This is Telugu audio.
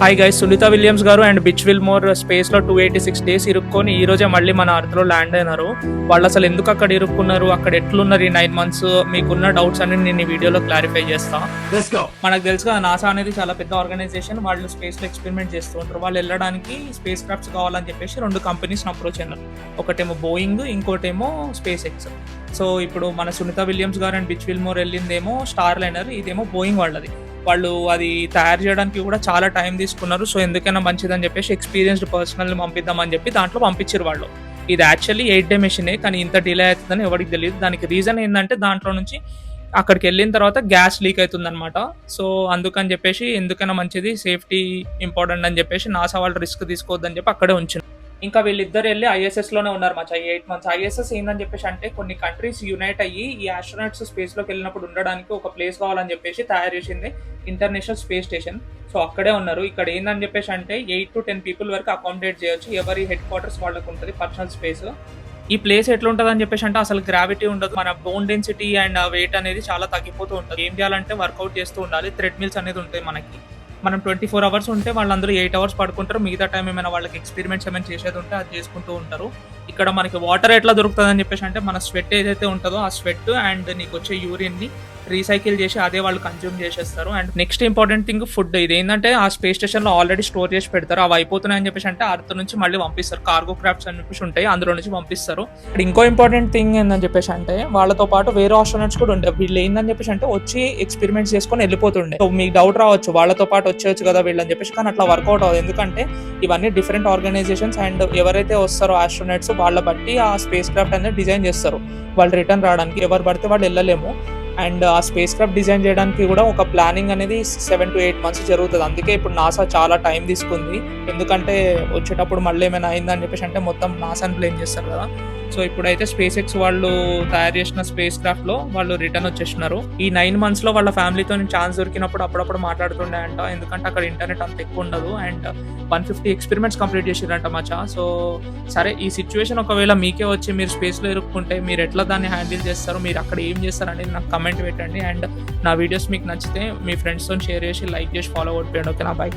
హాయ్ గైస్, సునీత విలియమ్స్ గారు అండ్ బిచ్ విల్మోర్ స్పేస్ లో 286 days ఇరుక్కొని ఈ రోజే మళ్ళీ మన అర్త్ లో ల్యాండ్ అయినారు. వాళ్ళు అసలు ఎందుకు అక్కడ ఇరుక్కున్నారు, అక్కడ ఎట్లున్నారు ఈ 9 months, మీకున్న డౌట్స్ అన్ని నేను ఈ వీడియోలో క్లారిఫై చేస్తా. మనకు తెలుసు కదా, నాసా అనేది చాలా పెద్ద ఆర్గనైజేషన్. వాళ్ళు స్పేస్ లో ఎక్స్పెరిమెంట్ చేస్తూ ఉంటారు. వాళ్ళు వెళ్ళడానికి స్పేస్ క్రాఫ్ట్స్ కావాలని చెప్పేసి 2 కంపెనీస్ అప్రోచ్ అయినారు. ఒకటేమో బోయింగ్, ఇంకోటేమో స్పేస్ ఎక్స్. సో ఇప్పుడు మన సునీత విలియమ్స్ గారు అండ్ బిచ్ విల్మోర్ వెళ్ళిందేమో స్టార్ లైనర్, ఇదేమో బోయింగ్ వాళ్ళది. వాళ్ళు అది తయారు చేయడానికి కూడా చాలా టైం తీసుకున్నారు. సో ఎందుకైనా మంచిదని చెప్పేసి ఎక్స్పీరియన్స్డ్ పర్సనల్ని పంపిద్దామని చెప్పి దాంట్లో పంపించారు వాళ్ళు. ఇది యాక్చువల్లీ 8-day మెషినే, కానీ ఇంత డిలే అవుతుందని ఎవరికి తెలియదు. దానికి రీజన్ ఏంటంటే దాంట్లో నుంచి అక్కడికి వెళ్ళిన తర్వాత గ్యాస్ లీక్ అవుతుంది అనమాట. సో అందుకని చెప్పేసి ఎందుకైనా మంచిది, సేఫ్టీ ఇంపార్టెంట్ అని చెప్పేసి నాసా వాళ్ళు రిస్క్ తీసుకోవద్దని చెప్పి అక్కడే ఉంచారు. ఇంకా వీళ్ళిద్దరు వెళ్ళి ISS లోనే ఉన్నారు మచ్చా 8 months. ISS ఏందని చెప్పేసి అంటే కొన్ని కంట్రీస్ యునైట్ అయ్యి ఈ ఆస్ట్రోనాట్స్ స్పేస్ లోకి వెళ్ళినప్పుడు ఉండడానికి ఒక ప్లేస్ కావాలని చెప్పేసి తయారు చేసింది ఇంటర్నేషనల్ స్పేస్ స్టేషన్. సో అక్కడే ఉన్నారు. ఇక్కడ ఏందని చెప్పేసి అంటే 8 to 10 people వరకు అకామిడేట్ చేయొచ్చు. ఎవరి హెడ్ క్వార్టర్స్ వాళ్ళకు ఉంటుంది, పర్సనల్ స్పేస్. ఈ ప్లేస్ ఎట్లా ఉంటుంది అని చెప్పేసి అంటే అసలు గ్రావిటీ ఉండదు. మన బోన్ డెన్సిటీ అండ్ వెయిట్ అనేది చాలా తగ్గిపోతూ ఉంటుంది. ఏం చేయాలంటే వర్కౌట్ చేస్తూ ఉండాలి. థ్రెడ్ మిల్స్ అనేది ఉంటాయి మనకి. మనం 24 hours ఉంటే వాళ్ళందరూ 8 hours పడుకుంటారు. మిగతా టైం ఏమైనా వాళ్ళకి ఎక్స్పెరిమెంట్స్ ఏమైనా చేసేది ఉంటే అది చేసుకుంటూ ఉంటారు. ఇక్కడ మనకి వాటర్ ఎట్లా దొరుకుతుంది అని చెప్పేసి అంటే మన స్వెట్ ఏదైతే ఉంటుందో ఆ స్వెట్ అండ్ నీకు వచ్చే యూరిన్ని రీసైకిల్ చేసి అదే వాళ్ళు కన్జ్యూమ్ చేసేస్తారు. And next important thing food. ఇది ఏంటంటే ఆ స్పేస్ స్టేషన్ లో ఆల్రెడీ స్టోర్ చేసి పెడతారు. అవి అయిపోతున్నాయని చెప్పేసి అంటే అర్త్ నుంచి మళ్ళీ పంపిస్తారు. కార్గో క్రాఫ్ట్స్ అని చెప్పేసి ఉంటాయి, అందులో నుంచి పంపిస్తారు. ఇక్కడ ఇంకో ఇంపార్టెంట్ థింగ్ ఏందని చెప్పేసి అంటే వాళ్ళతో పాటు వేరే ఆస్ట్రోనట్స్ కూడా ఉంటాయి. వీళ్ళు ఏందని చెప్పేసి అంటే వచ్చి ఎక్స్పెరిమెంట్స్ చేసుకొని వెళ్ళిపోతుండే. సో మీకు డౌట్ రావచ్చు, వాళ్ళతో పాటు వచ్చేయచ్చు కదా వీళ్ళని చెప్పేసి, కానీ అట్లా వర్కౌట్ అవ్వదు. ఎందుకంటే ఇవన్నీ డిఫరెంట్ ఆర్గనైజేషన్స్ అండ్ ఎవరైతే వస్తారో ఆస్ట్రోనట్స్ వాళ్ళ బట్టి ఆ స్పేస్ క్రాఫ్ట్ అనేది డిజైన్ చేస్తారు. వాళ్ళు రిటర్న్ రావడానికి ఎవరు పడితే వాళ్ళు వెళ్ళలేము. అండ్ ఆ స్పేస్ క్రాఫ్ట్ డిజైన్ చేయడానికి కూడా ఒక ప్లానింగ్ అనేది 7 to 8 months జరుగుతుంది. అందుకే ఇప్పుడు నాసా చాలా టైం తీసుకుంది. ఎందుకంటే వచ్చేటప్పుడు మళ్ళీ ఏమైనా అయిందని చెప్పేసి అంటే మొత్తం నాసాని బ్లేమ్ చేస్తారు కదా. సో ఇప్పుడైతే స్పేస్ ఎక్స్ వాళ్ళు తయారు చేసిన స్పేస్ క్రాఫ్ట్ లో వాళ్ళు రిటర్న్ వచ్చేసినారు. ఈ 9 months లో వాళ్ళ ఫ్యామిలీతో ఛాన్స్ దొరికినప్పుడు అప్పుడప్పుడు మాట్లాడుతుండే అంట. ఎందుకంటే అక్కడ ఇంటర్నెట్ అంత ఎక్కువ ఉండదు. And 150 experiments complete చేసిరంట Maccha. So సరే, ఈ సిచ్యువేషన్ ఒకవేళ మీకే వచ్చి మీరు స్పేస్ లో ఇరుక్కుంటే మీరు ఎట్లా దాన్ని హ్యాండిల్ చేస్తారు, మీరు అక్కడ ఏం చేస్తారు అనేది నాకు కమెంట్ పెట్టండి. అండ్ నా వీడియోస్ మీకు నచ్చితే మీ ఫ్రెండ్స్తో షేర్ చేసి లైక్ చేసి ఫాలో అవుట్ చేయండి. ఓకేనా, బాయ్.